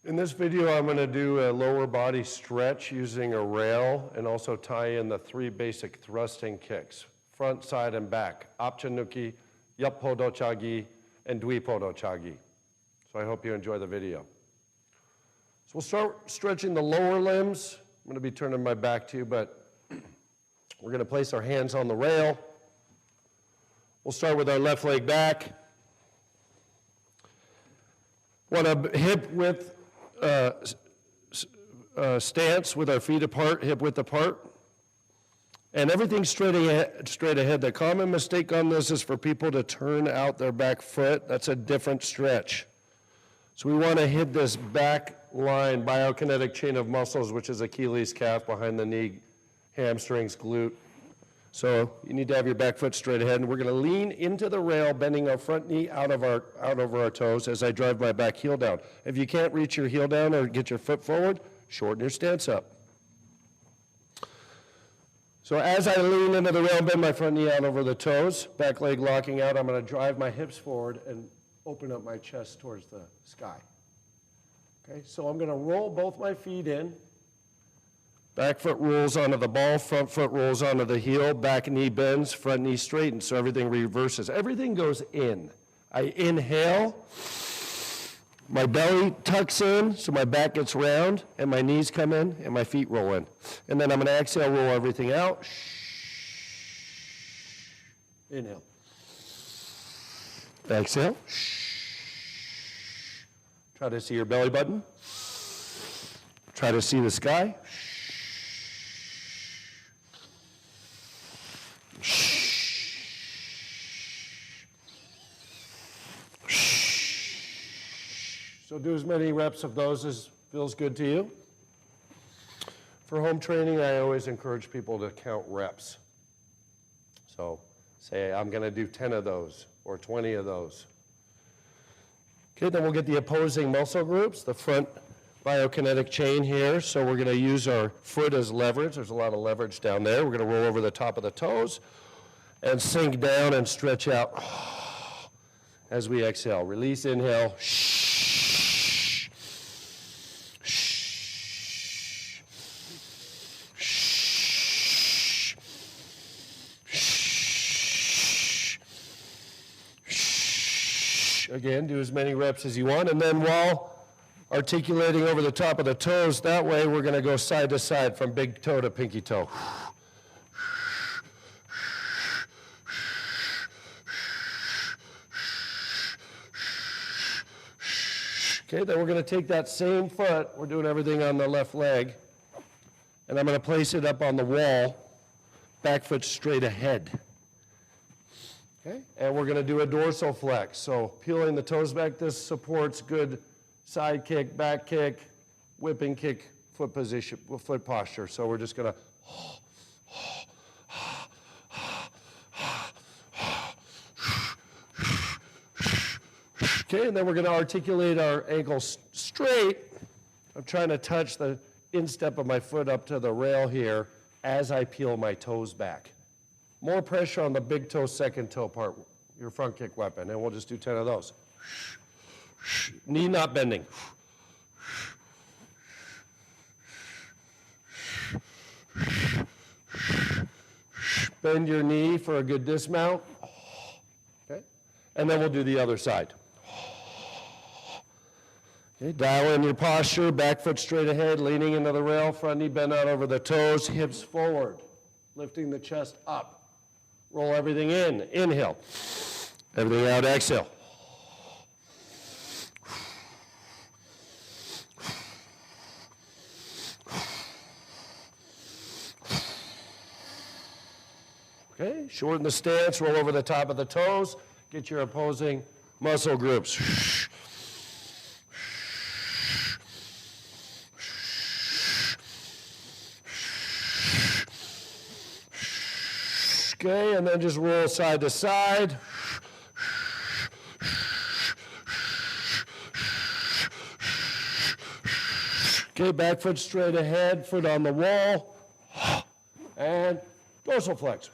In this video, I'm going to do a lower body stretch using a rail and also tie in the 3 basic thrusting kicks, front, side, and back, apchanuki, yappodochagi, and dwipodochagi. So I hope you enjoy the video. So we'll start stretching the lower limbs. I'm going to be turning my back to you, but we're going to place our hands on the rail. We'll start with our left leg back. Want a hip width stance with our feet apart, hip width apart. And everything's straight ahead. The common mistake on this is for people to turn out their back foot. That's a different stretch. So we want to hit this back line, biokinetic chain of muscles, which is Achilles, calf, behind the knee, hamstrings, glute. So you need to have your back foot straight ahead, and we're going to lean into the rail, bending our front knee out over our toes as I drive my back heel down. If you can't reach your heel down or get your foot forward, shorten your stance up. So as I lean into the rail, bend my front knee out over the toes, back leg locking out, I'm going to drive my hips forward and open up my chest towards the sky. Okay, so I'm going to roll both my feet in. Back foot rolls onto the ball, front foot rolls onto the heel, back knee bends, front knee straightens, so everything reverses. Everything goes in. I inhale, my belly tucks in, so my back gets round, and my knees come in, and my feet roll in. And then I'm going to exhale, roll everything out. Inhale. Exhale. Try to see your belly button. Try to see the sky. So do as many reps of those as feels good to you. For home training, I always encourage people to count reps. So say, I'm going to do 10 of those or 20 of those. Okay, then we'll get the opposing muscle groups, the front biokinetic chain here. So we're going to use our foot as leverage. There's a lot of leverage down there. We're going to roll over the top of the toes and sink down and stretch out as we exhale. Release, inhale. Again, do as many reps as you want, and then while articulating over the top of the toes, that way we're going to go side to side from big toe to pinky toe. Okay, then we're going to take that same foot, we're doing everything on the left leg, and I'm going to place it up on the wall, back foot straight ahead. Okay, and we're going to do a dorsal flex. So peeling the toes back, this supports good side kick, back kick, whipping kick, foot position, foot posture. So we're just going to okay, and then we're going to articulate our ankles straight. I'm trying to touch the instep of my foot up to the rail here as I peel my toes back. More pressure on the big toe, second toe part, your front kick weapon, and we'll just do 10 of those. Knee not bending. Bend your knee for a good dismount. Okay, and then we'll do the other side. Okay, dial in your posture, back foot straight ahead, leaning into the rail, front knee bent out over the toes, hips forward, lifting the chest up. Roll everything in, inhale. Everything out, exhale. Okay, shorten the stance, roll over the top of the toes, get your opposing muscle groups. Okay, and then just roll side to side. Okay, back foot straight ahead, foot on the wall, and dorsal flex.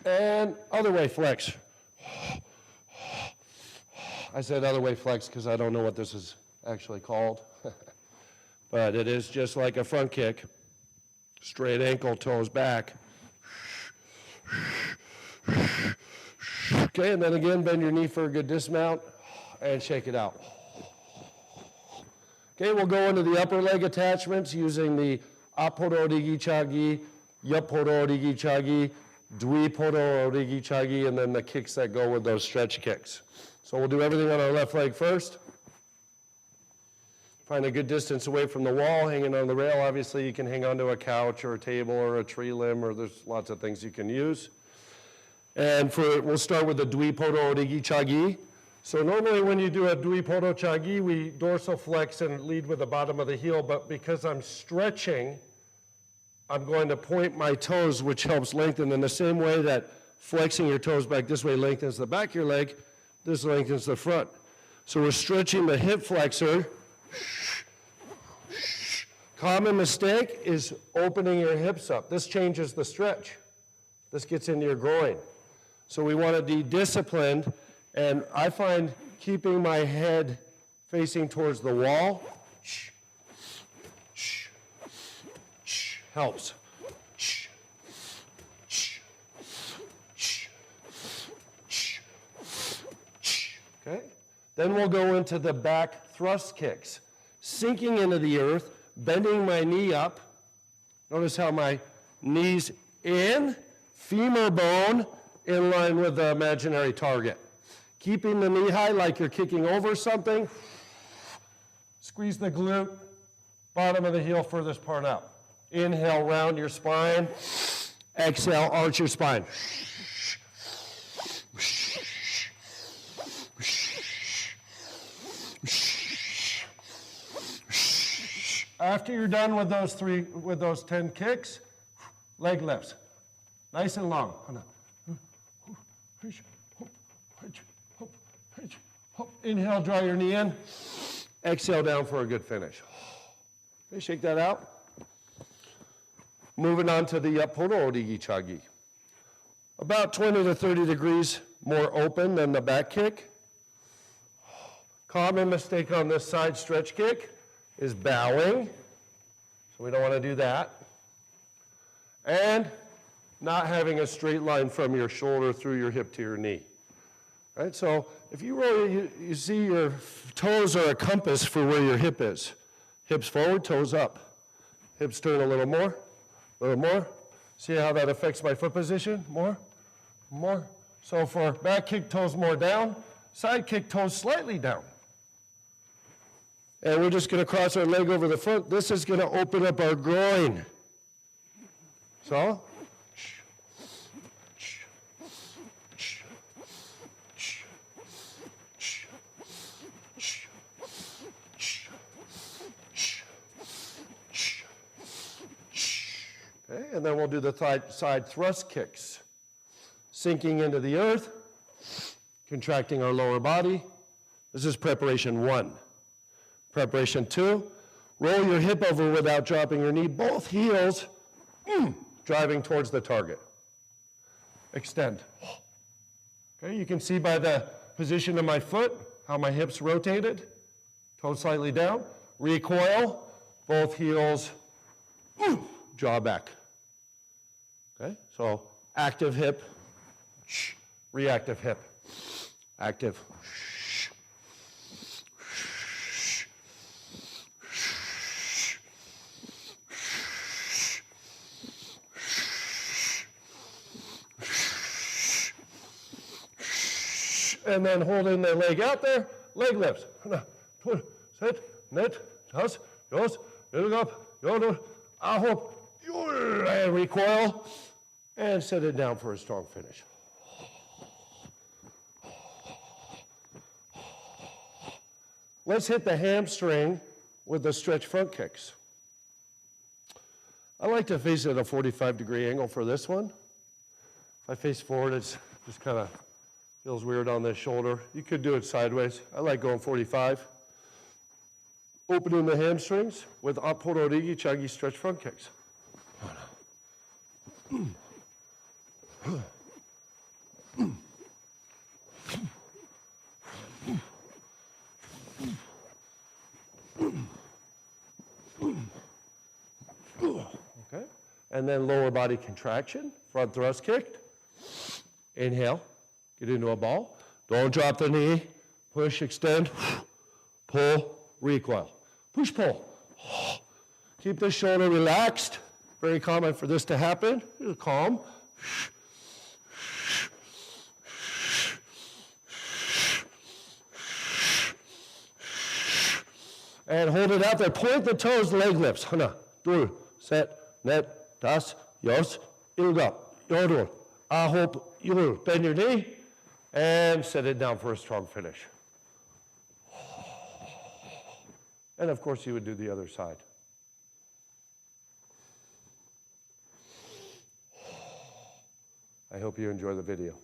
And other way flex. I said other way flex because I don't know what this is actually called. But it is just like a front kick. Straight ankle, toes back. Okay, and then again, bend your knee for a good dismount and shake it out. Okay, we'll go into the upper leg attachments using the Apodo Origi Chagi, Yapodo Origi Chagi, Dwipodo Origi Chagi, and then the kicks that go with those stretch kicks. So we'll do everything on our left leg first. Find a good distance away from the wall, hanging on the rail. Obviously, you can hang onto a couch or a table or a tree limb, or there's lots of things you can use. And we'll start with the Dwipodo Origi Chagi. So normally when you do a Dwipodo Chagi, we dorsal flex and lead with the bottom of the heel, but because I'm stretching, I'm going to point my toes, which helps lengthen. In the same way that flexing your toes back this way lengthens the back of your leg, this lengthens the front. So we're stretching the hip flexor. Common mistake is opening your hips up. This changes the stretch. This gets into your groin. So we want to be disciplined, and I find keeping my head facing towards the wall helps. Okay? Then we'll go into the back thrust kicks. Sinking into the earth, bending my knee up. Notice how my knee's in, femur bone in line with the imaginary target. Keeping the knee high like you're kicking over something. Squeeze the glute, bottom of the heel furthest part out. Inhale, round your spine. Exhale, arch your spine. After you're done with those 10 kicks, leg lifts. Nice and long. Inhale, draw your knee in. Exhale down for a good finish. Okay, shake that out. Moving on to the Yapodo Origi Chagi. About 20 to 30 degrees more open than the back kick. Common mistake on this side stretch kick is bowing. So we don't want to do that. And not having a straight line from your shoulder through your hip to your knee. Right? So if you roll, you see your toes are a compass for where your hip is. Hips forward, toes up. Hips turn a little more, a little more. See how that affects my foot position? More, more. So for back kick, toes more down. Side kick, toes slightly down. And we're just going to cross our leg over the front. This is going to open up our groin. So, okay, and then we'll do the side thrust kicks. Sinking into the earth, contracting our lower body. This is preparation 1. Preparation 2, roll your hip over without dropping your knee, both heels driving towards the target. Extend. Okay, you can see by the position of my foot how my hips rotated, toes slightly down, recoil, both heels, jaw back. Okay, so active hip, reactive hip, active. And then holding the leg out there, leg lifts. Sit, net, toss, goes, up, ahop, and recoil, and set it down for a strong finish. Let's hit the hamstring with the stretch front kicks. I like to face it at a 45-degree angle for this one. If I face forward, it's just kind of feels weird on this shoulder. You could do it sideways. I like going 45. Opening the hamstrings with Apodo Origi Chagi stretch front kicks. and then lower body contraction, front thrust kicked. Inhale, get into a ball. Don't drop the knee. Push, extend, pull, recoil. Push, pull. Keep the shoulder relaxed. Very common for this to happen. Calm. And hold it out there. Point the toes, leg lifts. Hana, dur, set, net, das, yos, ilga, yodur, ahop, yur. Bend your knee and set it down for a strong finish. And of course, you would do the other side. I hope you enjoy the video.